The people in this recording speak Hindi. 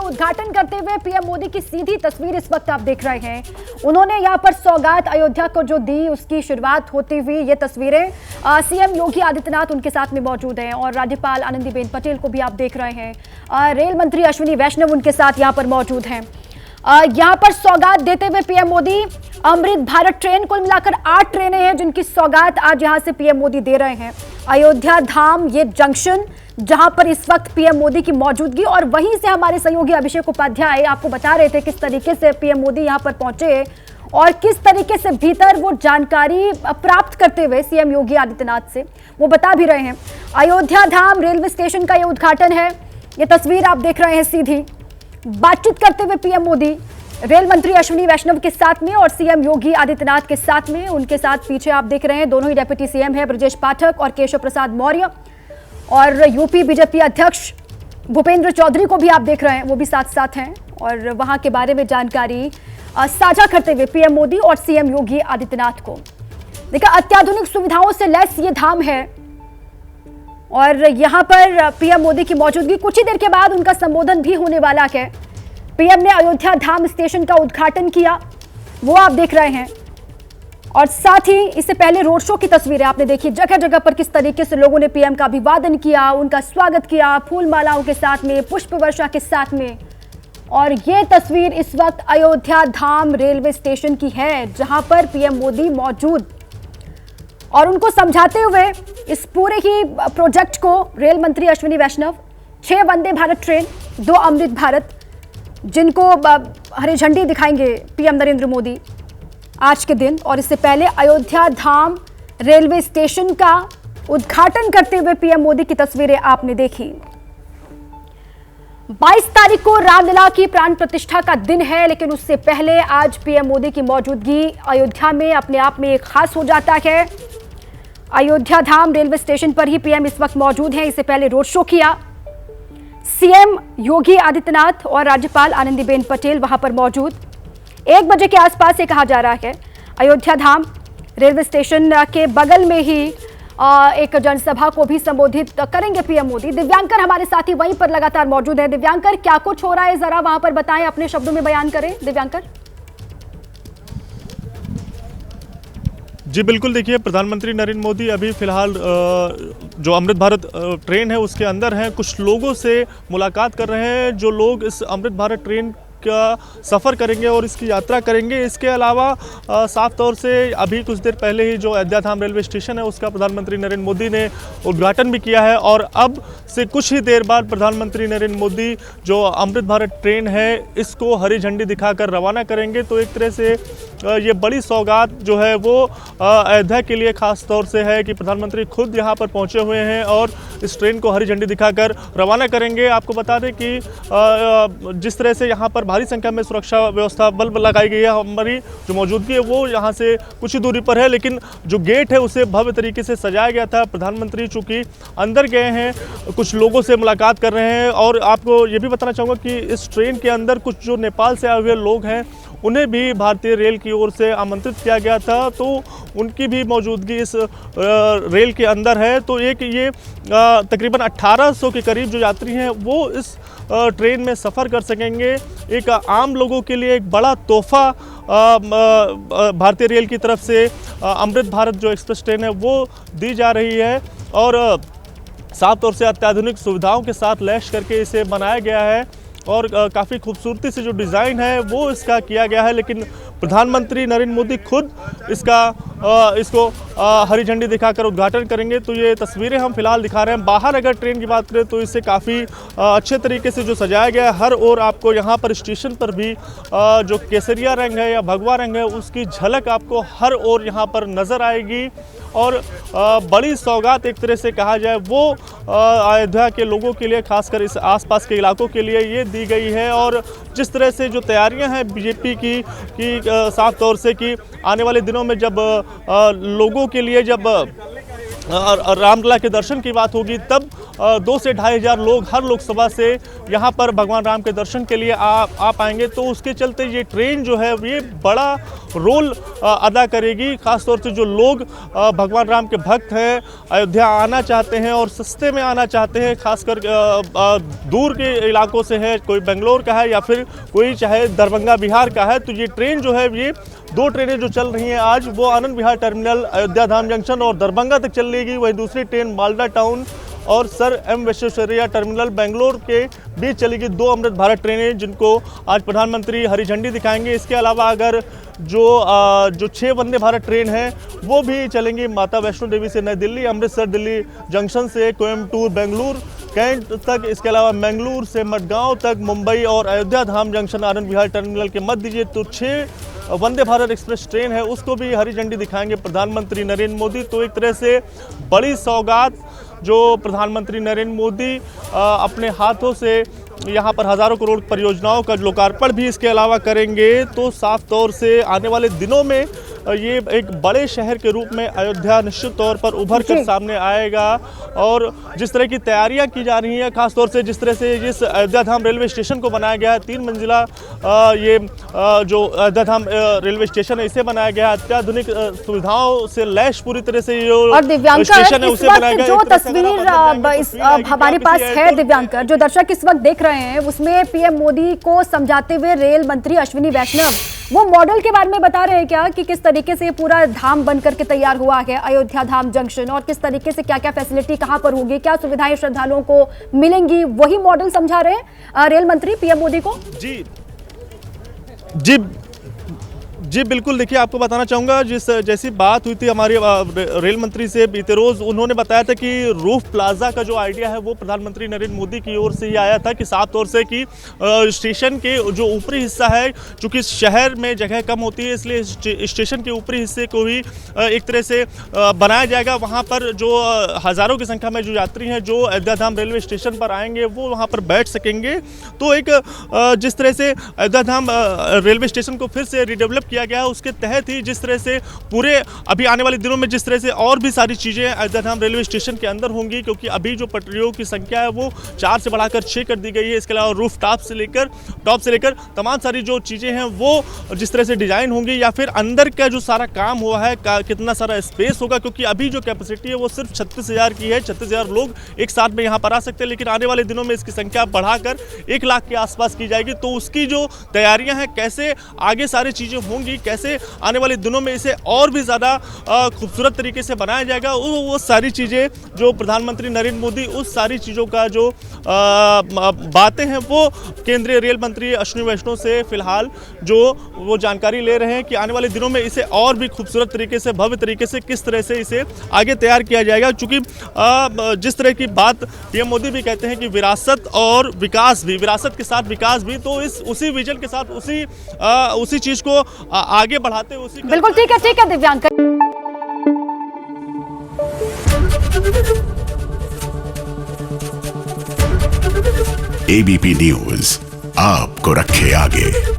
उद्घाटन करते हुए पीएम मोदी की सीधी तस्वीर इस वक्त आप देख रहे हैं। उन्होंने यहां पर सौगात अयोध्या को जो दी, उसकी शुरुआत होती हुई ये तस्वीरें सीएम योगी आदित्यनाथ उनके साथ में मौजूद हैं और राज्यपाल आनंदीबेन पटेल को भी आप देख रहे हैं। रेल मंत्री अश्विनी वैष्णव उनके साथ यहां पर मौजूद हैं। यहां पर सौगात देते हुए पीएम मोदी अमृत भारत ट्रेन, कुल मिलाकर 8 ट्रेनें हैं जिनकी सौगात आज यहां से पीएम मोदी दे रहे हैं। अयोध्या धाम ये जंक्शन जहां पर इस वक्त पीएम मोदी की मौजूदगी, और वहीं से हमारे सहयोगी अभिषेक उपाध्याय आपको बता रहे थे किस तरीके से पीएम मोदी यहां पर पहुंचे और किस तरीके से भीतर वो जानकारी प्राप्त करते हुए सीएम योगी आदित्यनाथ से वो बता भी रहे हैं। अयोध्या धाम रेलवे स्टेशन का ये उद्घाटन है, ये तस्वीर आप देख रहे हैं। सीधी बातचीत करते हुए पीएम मोदी रेल मंत्री अश्विनी वैष्णव के साथ में और सीएम योगी आदित्यनाथ के साथ में, उनके साथ पीछे आप देख रहे हैं दोनों ही डेप्यूटी सीएम है, ब्रजेश पाठक और केशव प्रसाद मौर्य, और यूपी बीजेपी अध्यक्ष भूपेंद्र चौधरी को भी आप देख रहे हैं, वो भी साथ साथ हैं और वहां के बारे में जानकारी साझा करते हुए पीएम मोदी और सीएम योगी आदित्यनाथ को। देखिए, अत्याधुनिक सुविधाओं से लैस ये धाम है और यहां पर पीएम मोदी की मौजूदगी, कुछ ही देर के बाद उनका संबोधन भी होने वाला है। पीएम ने अयोध्या धाम स्टेशन का उद्घाटन किया, वो आप देख रहे हैं, और साथ ही इससे पहले रोड शो की तस्वीरें आपने देखी। जगह जगह पर किस तरीके से लोगों ने पीएम का अभिवादन किया, उनका स्वागत किया फूल मालाओं के साथ में, पुष्प वर्षा के साथ में। और ये तस्वीर इस वक्त अयोध्या धाम रेलवे स्टेशन की है जहां पर पीएम मोदी मौजूद, और उनको समझाते हुए इस पूरे ही प्रोजेक्ट को रेल मंत्री अश्विनी वैष्णव, 6 वंदे भारत ट्रेन, 2 अमृत भारत, जिनको हरी झंडी दिखाएंगे पीएम नरेंद्र मोदी आज के दिन। और इससे पहले अयोध्या धाम रेलवे स्टेशन का उद्घाटन करते हुए पीएम मोदी की तस्वीरें आपने देखी। 22 तारीख को रामलला की प्राण प्रतिष्ठा का दिन है, लेकिन उससे पहले आज पीएम मोदी की मौजूदगी अयोध्या में अपने आप में एक खास हो जाता है। अयोध्या धाम रेलवे स्टेशन पर ही पीएम इस वक्त मौजूद हैं। इससे पहले रोड शो किया। सीएम योगी आदित्यनाथ और राज्यपाल आनंदीबेन पटेल वहां पर मौजूद। 1 बजे के आसपास ये कहा जा रहा है अयोध्या धाम रेलवे स्टेशन के बगल में ही एक जनसभा को भी संबोधित करेंगे पीएम मोदी। दिव्यांकर हमारे साथी वहीं पर लगातार मौजूद है। दिव्यांकर, क्या कुछ हो रहा है जरा वहां पर बताएं, अपने शब्दों में बयान करें दिव्यांकर। जी बिल्कुल, देखिए प्रधानमंत्री नरेंद्र मोदी अभी फिलहाल जो अमृत भारत ट्रेन है उसके अंदर हैं, कुछ लोगों से मुलाकात कर रहे हैं जो लोग इस अमृत भारत ट्रेन का सफ़र करेंगे और इसकी यात्रा करेंगे। इसके अलावा साफ तौर से अभी कुछ देर पहले ही जो अयोध्या धाम रेलवे स्टेशन है उसका प्रधानमंत्री नरेंद्र मोदी ने उद्घाटन भी किया है, और अब से कुछ ही देर बाद प्रधानमंत्री नरेंद्र मोदी जो अमृत भारत ट्रेन है इसको हरी झंडी दिखाकर रवाना करेंगे। तो एक तरह से ये बड़ी सौगात जो है वो अयोध्या के लिए खास तौर से है कि प्रधानमंत्री खुद यहाँ पर पहुँचे हुए हैं और इस ट्रेन को हरी झंडी दिखाकर रवाना करेंगे। आपको बता दें कि जिस तरह से यहाँ पर भारी संख्या में सुरक्षा व्यवस्था बल लगाई गई है, हमारी जो मौजूदगी है वो यहाँ से कुछ ही दूरी पर है, लेकिन जो गेट है उसे भव्य तरीके से सजाया गया था। प्रधानमंत्री चूंकि अंदर गए हैं, कुछ लोगों से मुलाकात कर रहे हैं, और आपको ये भी बताना चाहूँगा कि इस ट्रेन के अंदर कुछ जो नेपाल से आए हुए लोग हैं उन्हें भी भारतीय रेल की ओर से आमंत्रित किया गया था, तो उनकी भी मौजूदगी इस रेल के अंदर है। तो एक ये तकरीबन 1800 के करीब जो यात्री हैं वो इस ट्रेन में सफ़र कर सकेंगे। एक आम लोगों के लिए एक बड़ा तोहफा भारतीय रेल की तरफ से अमृत भारत जो एक्सप्रेस ट्रेन है वो दी जा रही है, और साफ तौर से अत्याधुनिक सुविधाओं के साथ लैस करके इसे बनाया गया है और काफ़ी खूबसूरती से जो डिज़ाइन है वो इसका किया गया है। लेकिन प्रधानमंत्री नरेंद्र मोदी खुद इसको हरी झंडी दिखाकर उद्घाटन करेंगे। तो ये तस्वीरें हम फिलहाल दिखा रहे हैं। बाहर अगर ट्रेन की बात करें तो इसे काफ़ी अच्छे तरीके से जो सजाया गया है, हर ओर आपको यहाँ पर स्टेशन पर भी जो केसरिया रंग है या भगवा रंग है उसकी झलक आपको हर ओर यहाँ पर नज़र आएगी, और बड़ी सौगात एक तरह से कहा जाए वो अयोध्या के लोगों के लिए, खासकर इस आसपास के इलाकों के लिए ये दी गई है। और जिस तरह से जो तैयारियां हैं बीजेपी की साफ तौर से कि आने वाले दिनों में जब लोगों के लिए जब रामलला के दर्शन की बात होगी, तब 2 से 2,500 लोग हर लोकसभा से यहाँ पर भगवान राम के दर्शन के लिए आ पाएंगे। तो उसके चलते ये ट्रेन जो है ये बड़ा रोल अदा करेगी। खासतौर से जो लोग भगवान राम के भक्त हैं, अयोध्या आना चाहते हैं और सस्ते में आना चाहते हैं, खासकर दूर के इलाकों से है, कोई बेंगलोर का है या फिर कोई चाहे दरभंगा बिहार का है, तो ये ट्रेन जो है ये 2 ट्रेनें जो चल रही हैं आज, वो आनंद विहार टर्मिनल अयोध्या धाम जंक्शन और दरभंगा तक चलेगी। वहीं दूसरी ट्रेन मालदा टाउन और sir M Visvesvaraya terminal Bangalore के बीच चलेगी। 2 अमृत भारत ट्रेनें जिनको आज प्रधानमंत्री हरी झंडी दिखाएंगे। इसके अलावा अगर जो 6 वंदे भारत ट्रेन है वो भी चलेंगी माता वैष्णो देवी से नई दिल्ली, अमृतसर दिल्ली जंक्शन से कोयम्बटूर बेंगलुरु कैंट तक, इसके अलावा मंगलूर से मडगांव तक, मुंबई और अयोध्या धाम जंक्शन आनंद विहार टर्मिनल के मध्य दीजिए। तो 6 वंदे भारत एक्सप्रेस ट्रेन है उसको भी हरी झंडी दिखाएंगे प्रधानमंत्री नरेंद्र मोदी। तो एक तरह से बड़ी सौगात जो प्रधानमंत्री नरेंद्र मोदी अपने हाथों से यहाँ पर हज़ारों करोड़ परियोजनाओं का लोकार्पण भी इसके अलावा करेंगे। तो साफ तौर से आने वाले दिनों में ये एक बड़े शहर के रूप में अयोध्या निश्चित तौर पर उभर कर सामने आएगा। और जिस तरह की तैयारियां की जा रही हैं, खासतौर से जिस तरह से इस अयोध्या धाम रेलवे स्टेशन को बनाया गया है, 3 मंजिला ये जो अयोध्या धाम रेलवे स्टेशन है इसे बनाया गया है, अत्याधुनिक सुविधाओं से लैस पूरी तरह से ये स्टेशन है उसे बनाया गया। जो तस्वीर हमारे पास है दिव्यांकर, जो दर्शक इस वक्त देख रहे हैं, उसमें पीएम मोदी को समझाते हुए रेल मंत्री अश्विनी वैष्णव वो मॉडल के बारे में बता रहे हैं क्या, कि किस तरीके से पूरा धाम बन करके तैयार हुआ है अयोध्या धाम जंक्शन, और किस तरीके से क्या क्या फैसिलिटी कहां पर होगी, क्या सुविधाएं श्रद्धालुओं को मिलेंगी, वही मॉडल समझा रहे हैं रेल मंत्री पीएम मोदी को। जी जी जी बिल्कुल, देखिए आपको बताना चाहूँगा, जैसी बात हुई थी हमारे रेल मंत्री से बीते रोज़, उन्होंने बताया था कि रूफ प्लाजा का जो आइडिया है वो प्रधानमंत्री नरेंद्र मोदी की ओर से ही आया था, कि साफ तौर से कि स्टेशन के जो ऊपरी हिस्सा है, चूँकि शहर में जगह कम होती है इसलिए स्टेशन के ऊपरी हिस्से को ही एक तरह से बनाया जाएगा। वहाँ पर जो हज़ारों की संख्या में जो यात्री हैं जो अयोध्या धाम रेलवे स्टेशन पर आएंगे वो वहाँ पर बैठ सकेंगे। तो एक जिस तरह से अयोध्या धाम रेलवे स्टेशन को फिर से रिडेवलप किया गया है, उसके तहत ही जिस तरह से पूरे अभी आने वाले दिनों में जिस तरह से और भी सारी चीज़ें अयोध्या धाम रेलवे स्टेशन के अंदर होंगी, क्योंकि अभी जो पटरियों की संख्या है वो 4 से बढ़ाकर 6 कर दी गई है। इसके अलावा रूफ टॉप से लेकर तमाम सारी जो चीज़ें हैं वो जिस तरह से डिज़ाइन होंगी, या फिर अंदर का जो सारा काम हुआ है कितना सारा स्पेस होगा, क्योंकि अभी जो कैपेसिटी है वो सिर्फ 36,000 की है। 36,000 लोग एक साथ में यहाँ पर आ सकते हैं, लेकिन आने वाले दिनों में इसकी संख्या बढ़ाकर 1 लाख के आसपास की जाएगी। तो उसकी जो तैयारियां हैं, कैसे आगे सारी चीज़ें होंगी, कैसे आने वाले दिनों में इसे और भी ज़्यादा खूबसूरत तरीके से बनाया जाएगा, वो सारी चीज़ें जो प्रधानमंत्री नरेंद्र मोदी उस सारी चीज़ों का जो बातें हैं वो केंद्रीय रेल मंत्री अश्विनी वैष्णव से फिलहाल जो वो जानकारी ले रहे हैं कि आने वाले दिनों में इसे और भी खूबसूरत तरीके से, भव्य तरीके से किस तरह से इसे आगे तैयार किया जाएगा। चूँकि जिस तरह की बात पीएम मोदी भी कहते हैं कि विरासत और विकास भी, विरासत के साथ विकास भी, तो उसी विजन के साथ उसी चीज़ को आगे बढ़ाते हुए उसी। बिल्कुल ठीक है दिव्यांकर। एबीपी न्यूज आपको रखे आगे।